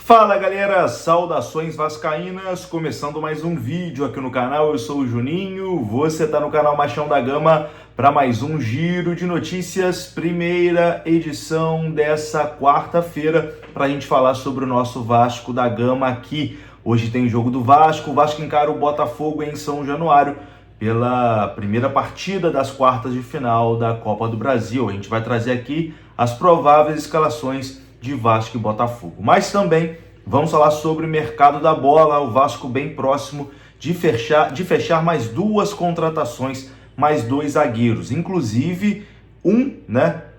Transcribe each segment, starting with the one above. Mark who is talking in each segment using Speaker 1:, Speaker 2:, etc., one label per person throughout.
Speaker 1: Fala galera, saudações vascaínas, começando mais um vídeo aqui no canal. Eu sou o Juninho, você tá no canal Machão da Gama para mais um giro de notícias, primeira edição dessa quarta-feira, para a gente falar sobre o nosso Vasco da Gama aqui. Hoje tem jogo do Vasco, o Vasco encara o Botafogo em São Januário pela primeira partida das quartas de final da Copa do Brasil. A gente vai trazer aqui as prováveis escalações de Vasco e Botafogo. Mas também vamos falar sobre o mercado da bola, o Vasco bem próximo de fechar mais duas contratações, mais dois zagueiros. Inclusive,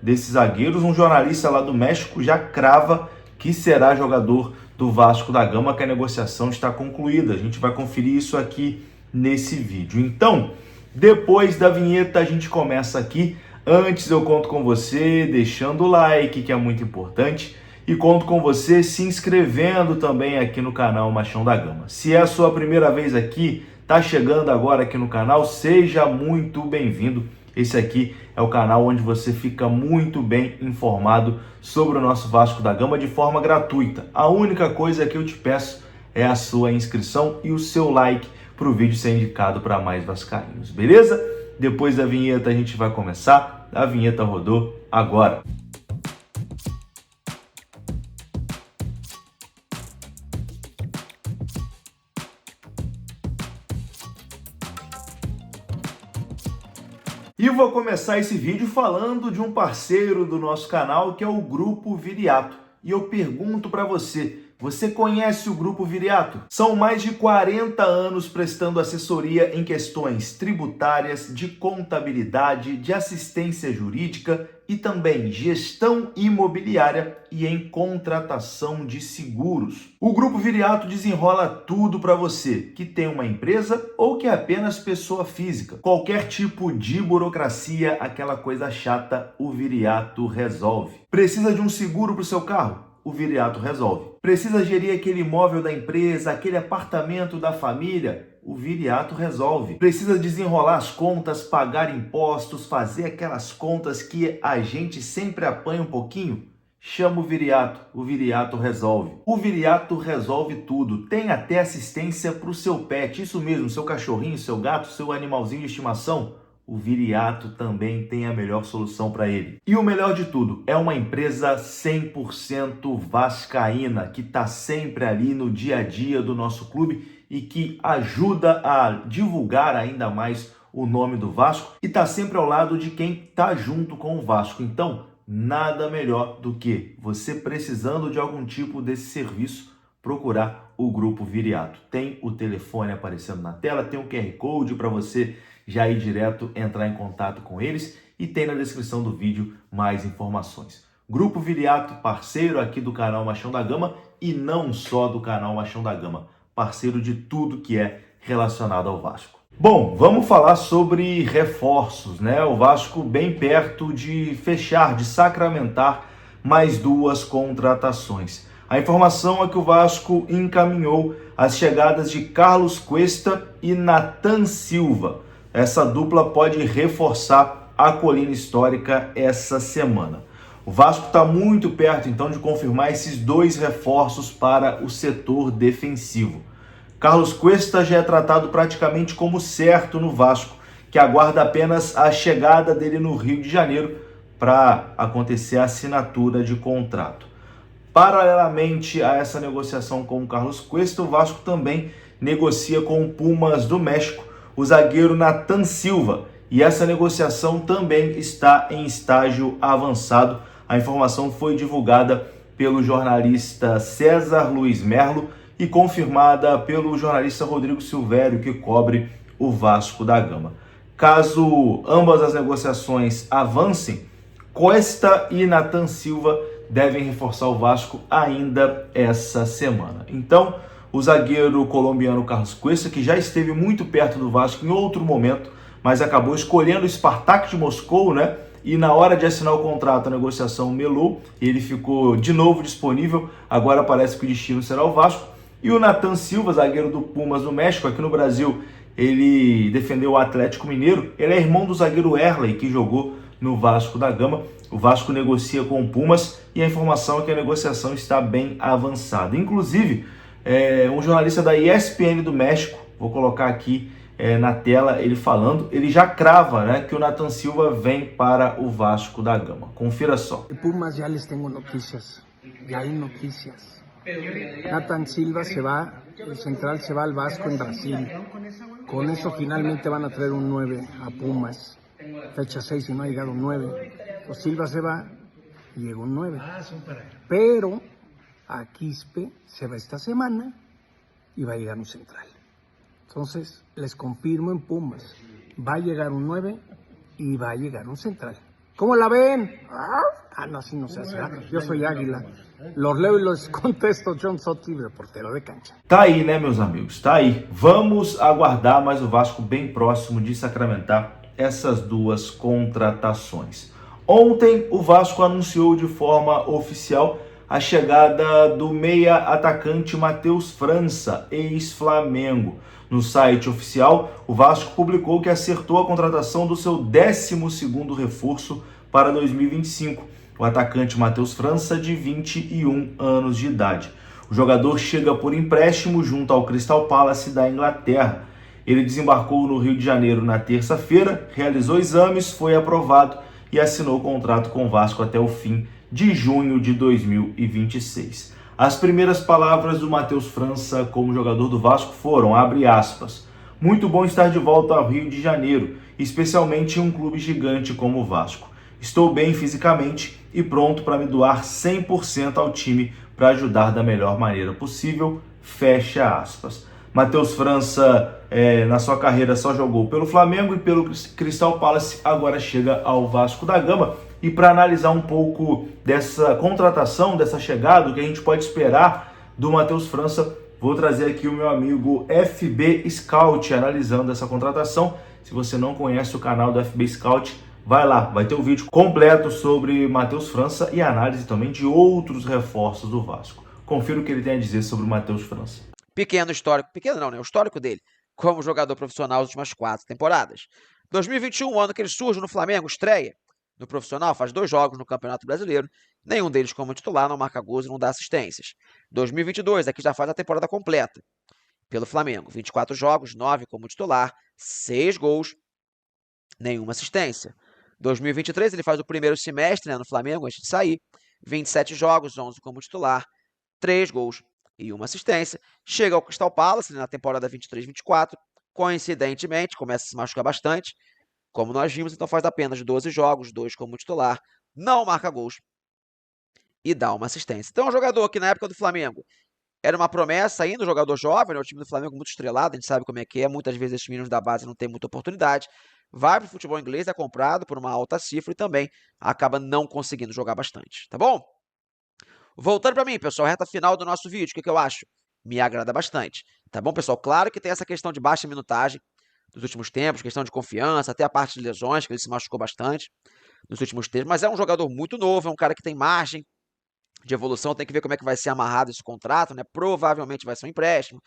Speaker 1: desses zagueiros, um jornalista lá do México já crava que será jogador do Vasco da Gama, que a negociação está concluída. A gente vai conferir isso aqui nesse vídeo. Então, depois da vinheta, a gente começa aqui. Antes eu conto com você deixando o like, que é muito importante, e conto com você se inscrevendo também aqui no canal Machão da Gama. Se é a sua primeira vez aqui, tá chegando agora aqui no canal, seja muito bem-vindo. Esse aqui é o canal onde você fica muito bem informado sobre o nosso Vasco da Gama de forma gratuita. A única coisa que eu te peço é a sua inscrição e o seu like para o vídeo ser indicado para mais vascaínos, beleza? Depois da vinheta a gente vai começar. A vinheta rodou agora. E vou começar esse vídeo falando de um parceiro do nosso canal, que é o Grupo Viriato. E eu pergunto para você, você conhece o Grupo Viriato? São mais de 40 anos prestando assessoria em questões tributárias, de contabilidade, de assistência jurídica e também gestão imobiliária e em contratação de seguros. O Grupo Viriato desenrola tudo para você que tem uma empresa ou que é apenas pessoa física. Qualquer tipo de burocracia, aquela coisa chata, o Viriato resolve. Precisa de um seguro para o seu carro? O Viriato resolve. Precisa gerir aquele imóvel da empresa, aquele apartamento da família? O Viriato resolve. Precisa desenrolar as contas, pagar impostos, fazer aquelas contas que a gente sempre apanha um pouquinho? Chama o Viriato resolve. O Viriato resolve tudo. Tem até assistência para o seu pet, isso mesmo, seu cachorrinho, seu gato, seu animalzinho de estimação. O Viriato também tem a melhor solução para ele. E o melhor de tudo, é uma empresa 100% vascaína, que está sempre ali no dia a dia do nosso clube e que ajuda a divulgar ainda mais o nome do Vasco e está sempre ao lado de quem está junto com o Vasco. Então, nada melhor do que você precisando de algum tipo desse serviço, procurar o Grupo Viriato. Tem o telefone aparecendo na tela, tem o QR Code para você já ir direto entrar em contato com eles e tem na descrição do vídeo mais informações. Grupo Viriato, parceiro aqui do canal Machão da Gama e não só do canal Machão da Gama, parceiro de tudo que é relacionado ao Vasco. Bom, vamos falar sobre reforços, né? O Vasco bem perto de fechar, de sacramentar mais duas contratações. A informação é que o Vasco encaminhou as chegadas de Carlos Cuesta e Nathan Silva. Essa dupla pode reforçar a colina histórica essa semana. O Vasco está muito perto, então, de confirmar esses dois reforços para o setor defensivo. Carlos Cuesta já é tratado praticamente como certo no Vasco, que aguarda apenas a chegada dele no Rio de Janeiro para acontecer a assinatura de contrato. Paralelamente a essa negociação com o Carlos Cuesta, o Vasco também negocia com o Pumas do México o zagueiro Nathan Silva, e essa negociação também está em estágio avançado. A informação foi divulgada pelo jornalista César Luiz Merlo e confirmada pelo jornalista Rodrigo Silvério, que cobre o Vasco da Gama. Caso ambas as negociações avancem, Cuesta e Nathan Silva devem reforçar o Vasco ainda essa semana. Então, o zagueiro colombiano Carlos Cuesta, que já esteve muito perto do Vasco em outro momento, mas acabou escolhendo o Spartak de Moscou, né? E na hora de assinar o contrato, a negociação melou, ele ficou de novo disponível, agora parece que o destino será o Vasco. E o Nathan Silva, zagueiro do Pumas do México, aqui no Brasil, ele defendeu o Atlético Mineiro, ele é irmão do zagueiro Erley, que jogou no Vasco da Gama, o Vasco negocia com o Pumas e a informação é que a negociação está bem avançada. Inclusive, um jornalista da ESPN do México, vou colocar aqui na tela ele falando, ele já crava, né, que o Nathan Silva vem para o Vasco da Gama. Confira só.
Speaker 2: Pumas já les tengo noticias, ya hay noticias. Nathan Silva se va, el central se va al Vasco en Brasil. Con eso finalmente van a traer un 9 a Pumas. Fecha 6 y no ha llegado un 9. Pues Silva se va y llega un 9. Pero a Quispe se va esta semana y va a llegar un central. Entonces, les confirmo en Pumas, va a llegar un 9 y va a llegar un central. ¿Cómo la ven? Ah, no, así no se hace. Yo soy Águila. Los leo y los contesto. John Sotti, reportero de cancha.
Speaker 1: Tá aí, né, meus amigos? Tá aí. Vamos aguardar, mas o Vasco bem próximo de sacramentar essas duas contratações. Ontem, o Vasco anunciou de forma oficial a chegada do meia atacante Matheus França, ex-Flamengo. No site oficial, o Vasco publicou que acertou a contratação do seu 12º reforço para 2025, o atacante Matheus França, de 21 anos de idade. O jogador chega por empréstimo junto ao Crystal Palace da Inglaterra. Ele desembarcou no Rio de Janeiro na terça-feira, realizou exames, foi aprovado e assinou o contrato com o Vasco até o fim de junho de 2026. As primeiras palavras do Matheus França como jogador do Vasco foram, abre aspas, muito bom estar de volta ao Rio de Janeiro, especialmente em um clube gigante como o Vasco. Estou bem fisicamente e pronto para me doar 100% ao time para ajudar da melhor maneira possível, fecha aspas. Matheus França, na sua carreira, só jogou pelo Flamengo e pelo Crystal Palace, agora chega ao Vasco da Gama. E para analisar um pouco dessa contratação, dessa chegada, o que a gente pode esperar do Matheus França, vou trazer aqui o meu amigo FB Scout analisando essa contratação. Se você não conhece o canal do FB Scout, vai lá, vai ter um vídeo completo sobre Matheus França e análise também de outros reforços do Vasco. Confira o que ele tem a dizer sobre o Matheus França.
Speaker 3: Pequeno histórico, pequeno não, né? O histórico dele como jogador profissional nas últimas 4 temporadas. 2021, o ano que ele surge no Flamengo, estreia no profissional, faz 2 jogos no Campeonato Brasileiro, nenhum deles como titular, não marca gols e não dá assistências. 2022, aqui já faz a temporada completa pelo Flamengo, 24 jogos, 9 como titular, 6 gols, nenhuma assistência. 2023, ele faz o primeiro semestre, né, no Flamengo, antes de sair, 27 jogos, 11 como titular, 3 gols e 1 assistência. Chega ao Crystal Palace, né, na temporada 23-24, coincidentemente, começa a se machucar bastante, como nós vimos, então faz apenas 12 jogos, 2 como titular, não marca gols e dá uma assistência. Então, um jogador que na época do Flamengo era uma promessa ainda, um jogador jovem, né? O time do Flamengo muito estrelado, a gente sabe como é que é, muitas vezes esses meninos da base não têm muita oportunidade, vai para o futebol inglês, é comprado por uma alta cifra e também acaba não conseguindo jogar bastante, tá bom? Voltando para mim, pessoal, reta final do nosso vídeo, o que eu acho? Me agrada bastante, tá bom, pessoal? Claro que tem essa questão de baixa minutagem, nos últimos tempos, questão de confiança, até a parte de lesões, que ele se machucou bastante nos últimos tempos, mas é um jogador muito novo, é um cara que tem margem de evolução, tem que ver como é que vai ser amarrado esse contrato, né? Provavelmente vai ser um empréstimo,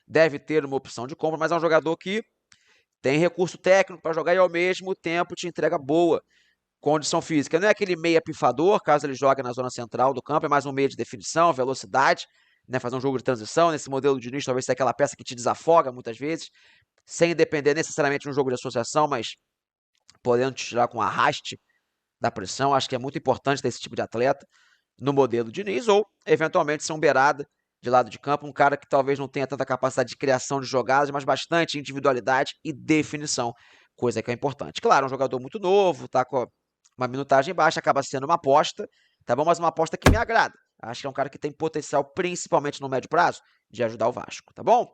Speaker 3: deve ter uma opção de compra, mas é um jogador que tem recurso técnico para jogar e ao mesmo tempo te entrega boa condição física. Não é aquele meia pifador, caso ele jogue na zona central do campo, é mais um meia de definição, velocidade, né? Fazer um jogo de transição, nesse modelo de Diniz, talvez seja aquela peça que te desafoga muitas vezes, sem depender necessariamente de um jogo de associação, mas podendo te tirar com arraste da pressão. Acho que é muito importante ter esse tipo de atleta no modelo de Diniz, ou eventualmente ser um beirada de lado de campo, um cara que talvez não tenha tanta capacidade de criação de jogadas, mas bastante individualidade e definição, coisa que é importante. Claro, um jogador muito novo, tá com uma minutagem baixa, acaba sendo uma aposta, tá bom? Mas uma aposta que me agrada. Acho que é um cara que tem potencial, principalmente no médio prazo, de ajudar o Vasco, tá bom?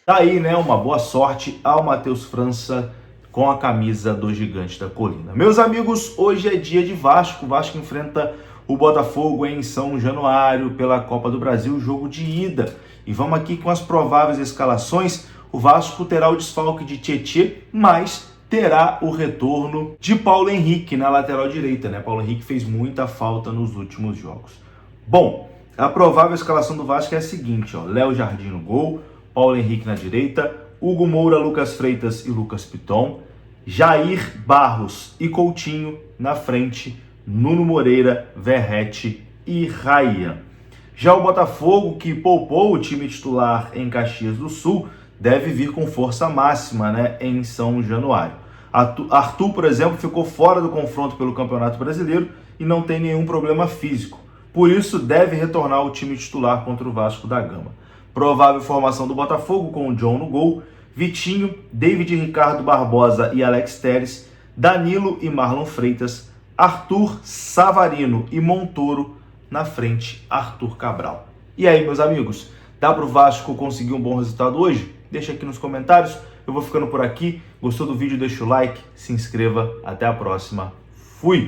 Speaker 1: Tá aí, né? Uma boa sorte ao Matheus França com a camisa do Gigante da Colina. Meus amigos, hoje é dia de Vasco. O Vasco enfrenta o Botafogo em São Januário pela Copa do Brasil, jogo de ida. E vamos aqui com as prováveis escalações. O Vasco terá o desfalque de Tietê, mas terá o retorno de Paulo Henrique na lateral direita, né? Paulo Henrique fez muita falta nos últimos jogos. Bom, a provável escalação do Vasco é a seguinte, ó: Léo Jardim no gol, Paulo Henrique na direita, Hugo Moura, Lucas Freitas e Lucas Piton, Jair, Barros e Coutinho na frente Nuno Moreira, Verratti e Ryan. Já o Botafogo, que poupou o time titular em Caxias do Sul, deve vir com força máxima, né, em São Januário. Arthur, por exemplo, ficou fora do confronto pelo Campeonato Brasileiro e não tem nenhum problema físico. Por isso, deve retornar ao time titular contra o Vasco da Gama. Provável formação do Botafogo com o John no gol, Vitinho, David Ricardo Barbosa e Alex Telles, Danilo e Marlon Freitas, Arthur, Savarino e Montoro, na frente Arthur Cabral. E aí, meus amigos, dá para o Vasco conseguir um bom resultado hoje? Deixa aqui nos comentários. Eu vou ficando por aqui. Gostou do vídeo? Deixa o like, se inscreva. Até a próxima. Fui!